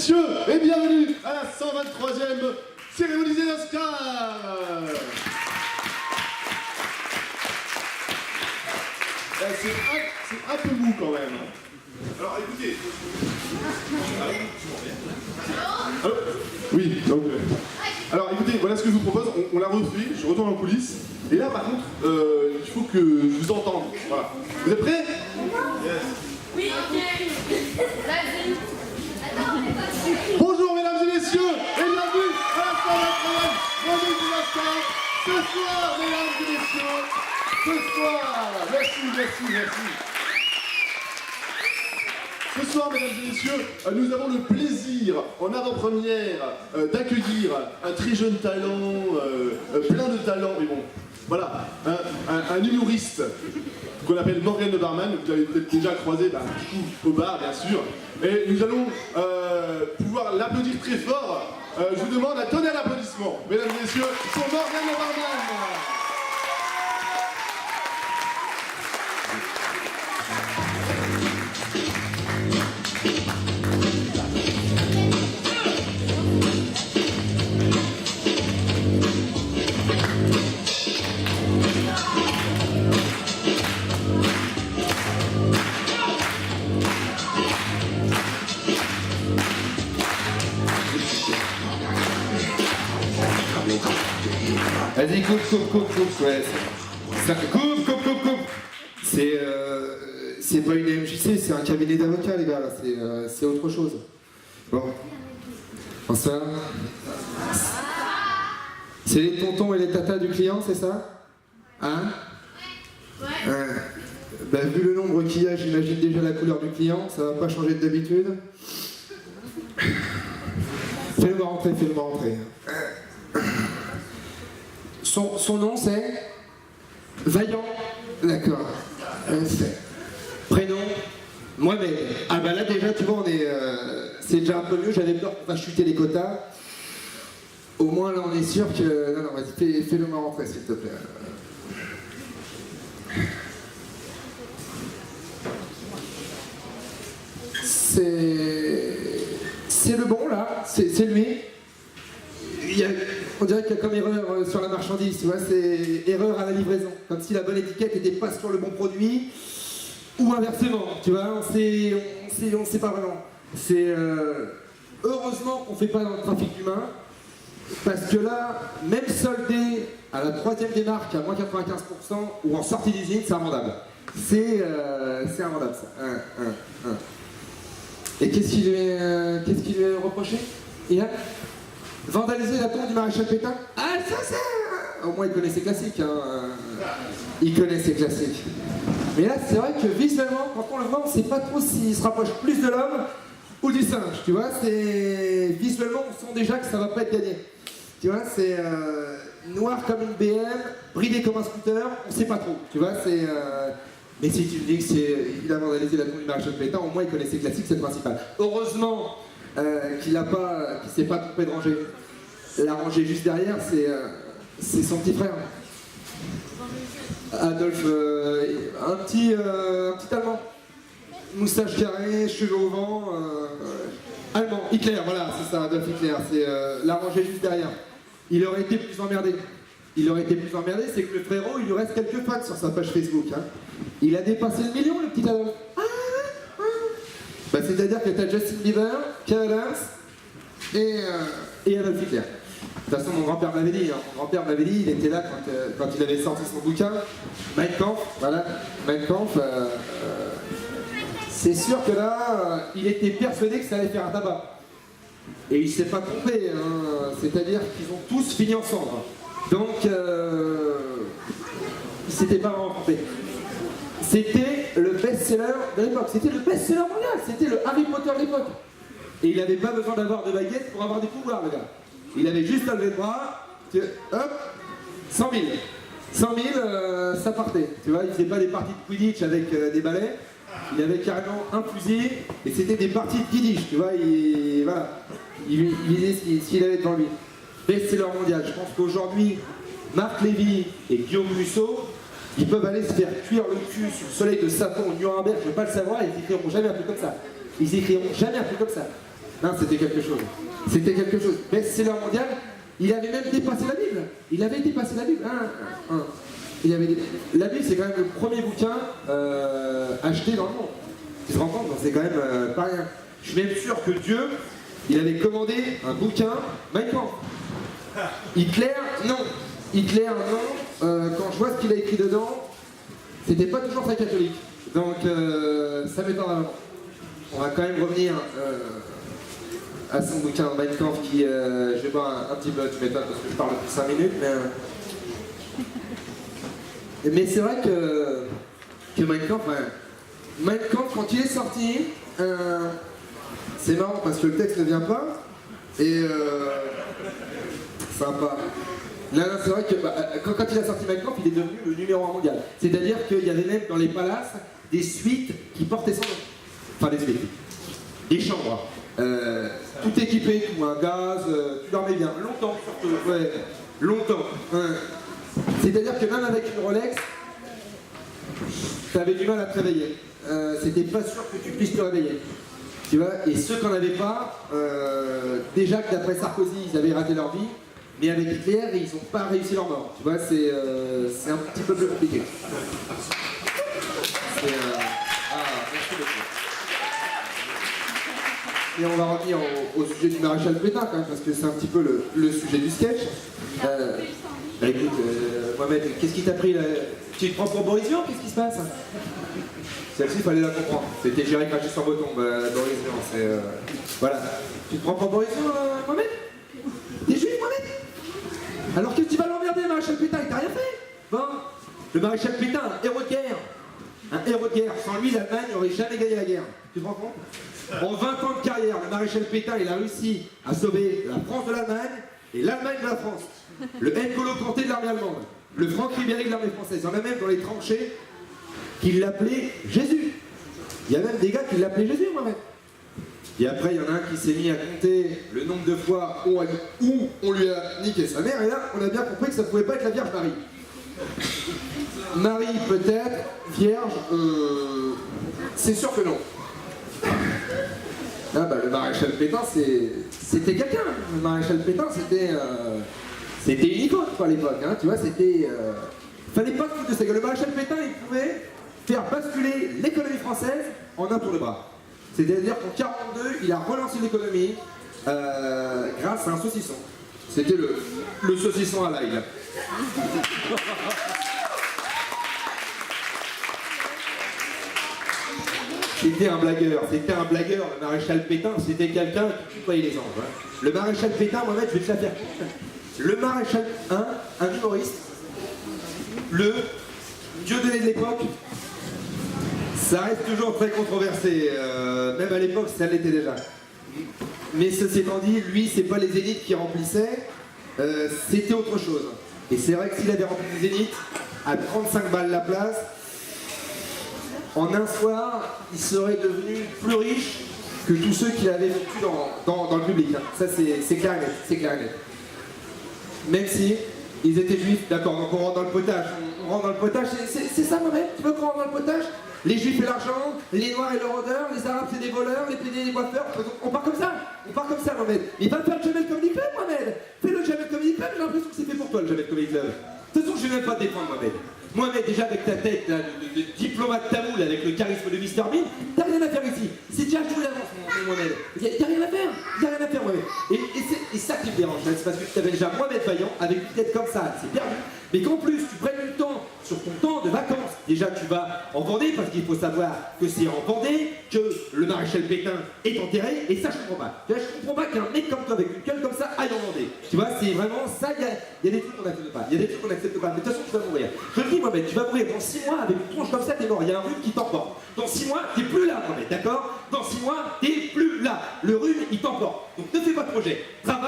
messieurs, et bienvenue à la 123e cérémonie des Oscars. C'est un peu mou quand même. Alors écoutez. Allô. Oui, donc. Alors écoutez, voilà ce que je vous propose, on l'a refait, je retourne en coulisses. Et là par contre, il faut que je vous entende. Voilà. Vous êtes prêts? Yes. Oui, ok. Vas-y. Bonjour mesdames et messieurs, et bienvenue à la 123e remise des Oscars. Ce soir, mesdames et messieurs, ce soir, merci. Ce soir, mesdames et messieurs, nous avons le plaisir, en avant-première, d'accueillir un très jeune talent, plein de talent, mais bon, voilà, un humoriste qu'on appelle Morgan le barman, vous l'avez peut-être déjà croisé du coup, au bar, bien sûr. Et nous allons pouvoir l'applaudir très fort. Je vous demande un tonnerre d'applaudissements, mesdames et messieurs, pour Morgan le barman. Vas-y, coupe, ouais. Coupe. C'est pas une MJC, c'est un cabinet d'avocats, les gars, là, c'est autre chose. Bon. Enfin. C'est les tontons et les tatas du client, c'est ça? Hein? Ouais. Bah, vu le nombre qu'il y a, j'imagine déjà la couleur du client, ça va pas changer d'habitude. Fais-le moi rentrer. Son nom c'est Vaillant. D'accord. Prénom Mohamed. Ah bah là déjà tu vois on est c'est déjà un peu mieux, j'avais peur qu'on fasse chuter les quotas. Au moins là on est sûr que. Non, vas-y, fais-le moi rentrer s'il te plaît. C'est le bon là, c'est lui. On dirait qu'il y a comme erreur sur la marchandise, tu vois, c'est erreur à la livraison. Comme si la bonne étiquette n'était pas sur le bon produit, ou inversement, tu vois, on sait pas vraiment. C'est heureusement qu'on fait pas dans le trafic humain, parce que là, même soldé à la 3e des marques à moins 95% ou en sortie d'usine, c'est invendable. C'est invendable ça. Et qu'est-ce qu'il lui est reproché? Vandaliser la tombe du maréchal Pétain? Ah, ça au moins il connaît ses classiques, hein. Il connaît ses classiques. Mais là, c'est vrai que visuellement, quand on le voit, on ne sait pas trop s'il se rapproche plus de l'homme ou du singe, tu vois. Visuellement, on sent déjà que ça va pas être gagné. Tu vois, c'est noir comme une BM, bridé comme un scooter, on sait pas trop, tu vois, mais si tu me dis qu'il a vandalisé la tombe du maréchal Pétain, au moins il connaît ses classiques, c'est le principal. Heureusement qu'il s'est pas trompé de rangée. La rangée juste derrière, c'est son petit frère. Adolphe, un petit Allemand. Moustache carrée, cheveux au vent, allemand. Hitler, voilà, c'est ça, Adolf Hitler. C'est la rangée juste derrière. Il aurait été plus emmerdé. C'est que le frérot, il lui reste quelques fans sur sa page Facebook. Hein. Il a dépassé le million, le petit Adolphe. Bah, c'est-à-dire que t'as Justin Bieber, Kev Adams et Adolf Hitler. De toute façon, mon grand-père m'avait dit, il était là quand il avait sorti son bouquin, Mein Kampf, voilà, Mein Kampf. C'est sûr que là, il était persuadé que ça allait faire un tabac. Et il s'est pas trompé, hein. C'est-à-dire qu'ils ont tous fini en cendres. Donc, il s'était pas vraiment trompé. C'était le best-seller de l'époque, c'était le best-seller mondial, c'était le Harry Potter de l'époque. Et il n'avait pas besoin d'avoir de baguette pour avoir des pouvoirs, le gars. Il avait juste à lever le bras, hop, 100 000. 100 000, ça partait. Tu vois, il faisait pas des parties de Quidditch avec des balais. Il avait carrément un fusil et c'était des parties de Quidditch. Tu vois, il visait ce qu'il avait devant lui. Best-seller mondial. Je pense qu'aujourd'hui, Marc Lévy et Guillaume Musso, ils peuvent aller se faire cuire le cul sur le soleil de Sapon au Nuremberg, je ne veux pas le savoir, ils n'écriront jamais un truc comme ça. Non, c'était quelque chose. C'était quelque chose. Best-seller mondial, il avait même dépassé la Bible. Il avait dépassé la Bible. Il avait dé- La Bible, c'est quand même le premier bouquin acheté dans le monde. Tu te rends compte? C'est quand même pas rien. Je suis même sûr que Dieu, il avait commandé un bouquin, Mein Kampf. Hitler, non. Hitler, non. Quand je vois ce qu'il a écrit dedans, c'était pas toujours très catholique. Donc, ça m'étonne vraiment. On va quand même revenir à son bouquin Mein Kampf qui, je vais boire un petit peu, tu m'étonnes parce que je parle depuis 5 minutes, mais c'est vrai que Mein Kampf, Mein Kampf, quand il est sorti, c'est marrant parce que le texte ne vient pas, et sympa. Là, c'est vrai que quand il a sorti Mein Kampf, il est devenu le numéro 1 mondial. C'est-à-dire qu'il y avait même dans les palaces des suites qui portaient son nom. Enfin, des suites. Des chambres. Tout équipé, tout, un gaz, tu dormais bien. Longtemps, surtout. Ouais, longtemps. C'est-à-dire que même avec une Rolex, tu avais du mal à te réveiller. C'était pas sûr que tu puisses te réveiller. Tu vois, et ceux qui n'en avaient pas, déjà que d'après Sarkozy, ils avaient raté leur vie, mais avec Hitler, ils n'ont pas réussi leur mort. Tu vois, c'est un petit peu plus compliqué. Merci beaucoup. Et on va revenir au sujet du maréchal Pétain quand même, parce que c'est un petit peu le sujet du sketch. Écoute, Mohamed, qu'est-ce qui t'a pris là? Tu te prends pour Boris Vian? Qu'est-ce qui se passe? Celle-ci, il fallait la comprendre. C'était Jerry craché sur Breton, Boris Vian, c'est... Voilà. Tu te prends pour Boris Vian, Mohamed? T'es juif, Mohamed? Alors que tu vas l'emmerder, le maréchal Pétain, il t'a rien fait? Bon, le maréchal Pétain, un héros de guerre. Un héros de guerre. Sans lui, l'Allemagne n'aurait jamais gagné la guerre. Tu te rends compte? En 20 ans de carrière, le maréchal Pétain, il a réussi à sauver la France de l'Allemagne et l'Allemagne de la France. Le N'Golo Kanté de l'armée allemande. Le Franck Ribéry de l'armée française. Il y en a même dans les tranchées qui l'appelaient Jésus. Il y a même des gars qui l'appelaient Jésus, moi-même. Et après, il y en a un qui s'est mis à compter le nombre de fois où on lui a niqué sa mère. Et là, on a bien compris que ça ne pouvait pas être la Vierge Marie. Marie, peut-être. Vierge, c'est sûr que non. Ah bah, le maréchal Pétain, c'était quelqu'un. Le maréchal Pétain, c'était une icône à l'époque. Hein, tu vois, c'était... Fallait pas se foutre de sa gueule. Le maréchal Pétain, il pouvait faire basculer l'économie française en un tour de bras. C'est-à-dire qu'en 1942, il a relancé l'économie grâce à un saucisson. C'était le saucisson à l'ail. C'était un blagueur, le maréchal Pétain, c'était quelqu'un qui tutoyait les anges. Hein. Le maréchal Pétain, Mohamed, je vais te la faire courte. Le maréchal 1, un humoriste, le Dieudonné de l'époque, ça reste toujours très controversé, même à l'époque ça l'était déjà. Mais ceci étant dit, lui, c'est pas les zéniths qui remplissaient, c'était autre chose. Et c'est vrai que s'il avait rempli les zéniths, à 35 balles la place, en un soir, il serait devenu plus riche que tous ceux qu'il avait vécu dans le public. Hein. Ça, c'est clair et net, c'est clair et net. Même si ils étaient juifs, d'accord, donc on rentre dans le potage. On rentre dans le potage, c'est ça, Mohamed? Tu veux qu'on rentre dans le potage? Les juifs et l'argent, les noirs et le rôdeur, les arabes c'est des voleurs, les pédés et les coiffeurs. On part comme ça, Mohamed. Il va faire le Jamel Comedy Club, Mohamed. Fais le Jamel Comedy Club, j'ai l'impression que c'est fait pour toi, le Jamel Comedy Club. De toute façon, je vais même pas te défendre, Mohamed. Mohamed, déjà avec ta tête là, de diplomate tamoul, avec le charisme de Mr Bean, t'as rien à faire ici. C'est déjà joué d'avance, mon Mohamed. T'as rien à faire, Mohamed. Et ça qui me dérange, c'est parce que tu avais déjà Mohamed Vaillant avec une tête comme ça, c'est perdu. Mais qu'en plus, tu prennes du temps sur ton temps de vacances. Déjà, tu vas en Vendée, parce qu'il faut savoir que c'est en Vendée que le maréchal Pétain est enterré, et ça, je comprends pas. Tu vois, je comprends pas qu'un mec comme toi, avec une gueule comme ça, aille en Vendée. Tu vois, c'est vraiment ça, il y a des trucs qu'on n'accepte pas. Mais de toute façon, tu vas mourir. Je te dis, Mohamed, tu vas mourir dans 6 mois avec une tronche comme ça, t'es mort. Il y a un rhume qui t'emporte. Dans 6 mois, t'es plus là, Mohamed, d'accord? Dans 6 mois, t'es plus là. Le rhume, il t'emporte. Donc ne fais pas de projet. Travaille